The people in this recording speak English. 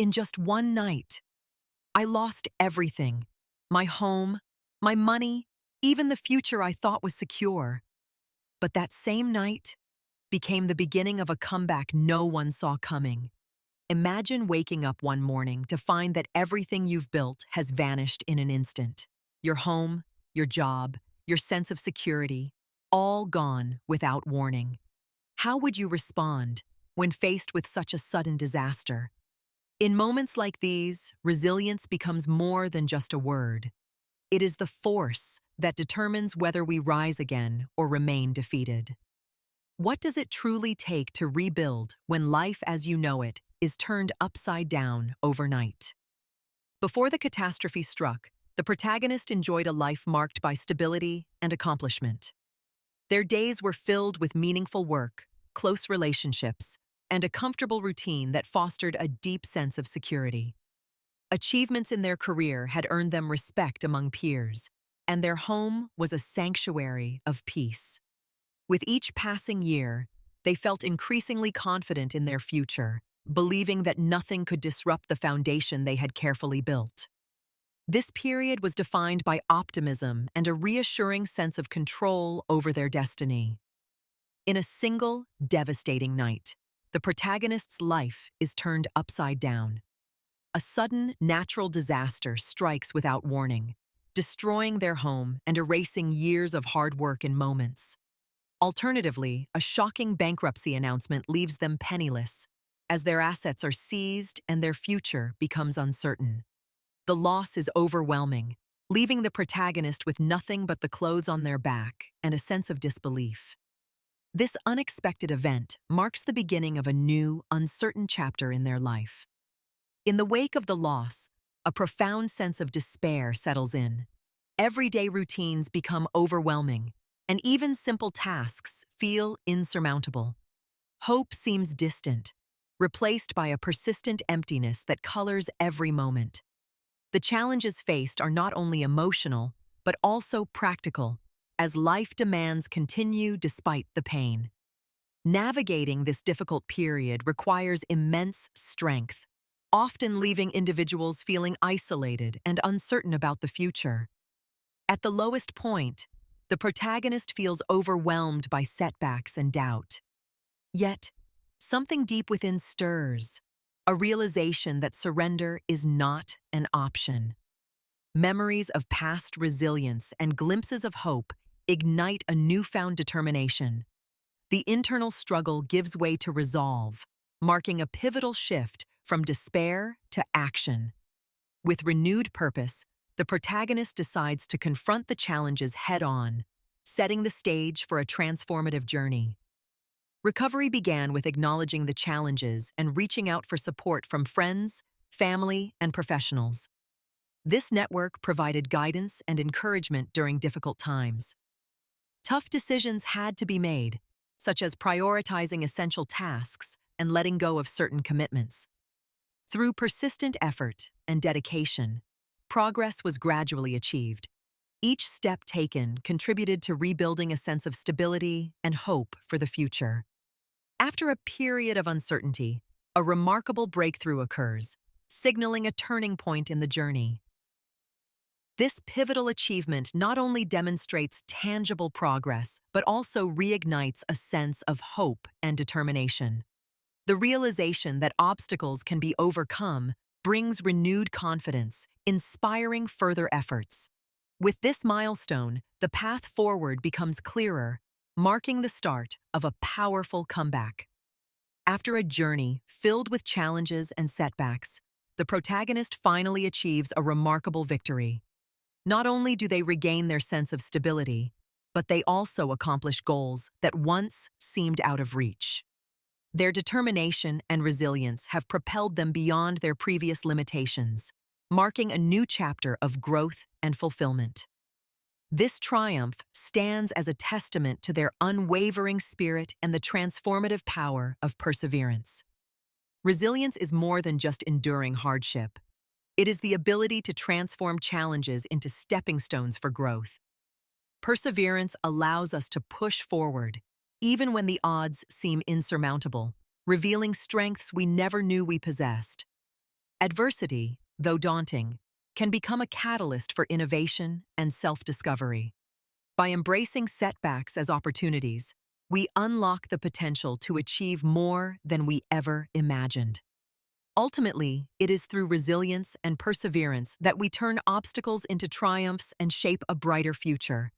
in just one night. I lost everything: my home, my money, even the future I thought was secure. But that same night became the beginning of a comeback no one saw coming. Imagine waking up one morning to find that everything you've built has vanished in an instant. Your home, your job, your sense of security, all gone without warning. How would you respond when faced with such a sudden disaster? In moments like these, resilience becomes more than just a word. It is the force that determines whether we rise again or remain defeated. What does it truly take to rebuild when life as you know it is turned upside down overnight? Before the catastrophe struck, the protagonist enjoyed a life marked by stability and accomplishment. Their days were filled with meaningful work, close relationships, and a comfortable routine that fostered a deep sense of security. Achievements in their career had earned them respect among peers, and their home was a sanctuary of peace. With each passing year, they felt increasingly confident in their future, believing that nothing could disrupt the foundation they had carefully built. This period was defined by optimism and a reassuring sense of control over their destiny. In a single, devastating night, the protagonist's life is turned upside down. A sudden, natural disaster strikes without warning, destroying their home and erasing years of hard work in moments. Alternatively, a shocking bankruptcy announcement leaves them penniless, as their assets are seized and their future becomes uncertain. The loss is overwhelming, leaving the protagonist with nothing but the clothes on their back and a sense of disbelief. This unexpected event marks the beginning of a new, uncertain chapter in their life. In the wake of the loss, a profound sense of despair settles in. Everyday routines become overwhelming, and even simple tasks feel insurmountable. Hope seems distant, replaced by a persistent emptiness that colors every moment. The challenges faced are not only emotional, but also practical, as life demands continue despite the pain. Navigating this difficult period requires immense strength, often leaving individuals feeling isolated and uncertain about the future. At the lowest point, the protagonist feels overwhelmed by setbacks and doubt. Yet, something deep within stirs, a realization that surrender is not an option. Memories of past resilience and glimpses of hope ignite a newfound determination. The internal struggle gives way to resolve, marking a pivotal shift from despair to action. With renewed purpose, the protagonist decides to confront the challenges head-on, setting the stage for a transformative journey. Recovery began with acknowledging the challenges and reaching out for support from friends, family, and professionals. This network provided guidance and encouragement during difficult times. Tough decisions had to be made, such as prioritizing essential tasks and letting go of certain commitments. Through persistent effort and dedication, progress was gradually achieved. Each step taken contributed to rebuilding a sense of stability and hope for the future. After a period of uncertainty, a remarkable breakthrough occurs, signaling a turning point in the journey. This pivotal achievement not only demonstrates tangible progress, but also reignites a sense of hope and determination. The realization that obstacles can be overcome brings renewed confidence, inspiring further efforts. With this milestone, the path forward becomes clearer, marking the start of a powerful comeback. After a journey filled with challenges and setbacks, the protagonist finally achieves a remarkable victory. Not only do they regain their sense of stability, but they also accomplish goals that once seemed out of reach. Their determination and resilience have propelled them beyond their previous limitations, marking a new chapter of growth and fulfillment. This triumph stands as a testament to their unwavering spirit and the transformative power of perseverance. Resilience is more than just enduring hardship. It is the ability to transform challenges into stepping stones for growth. Perseverance allows us to push forward, even when the odds seem insurmountable, revealing strengths we never knew we possessed. Adversity, though daunting, can become a catalyst for innovation and self-discovery. By embracing setbacks as opportunities, we unlock the potential to achieve more than we ever imagined. Ultimately, it is through resilience and perseverance that we turn obstacles into triumphs and shape a brighter future.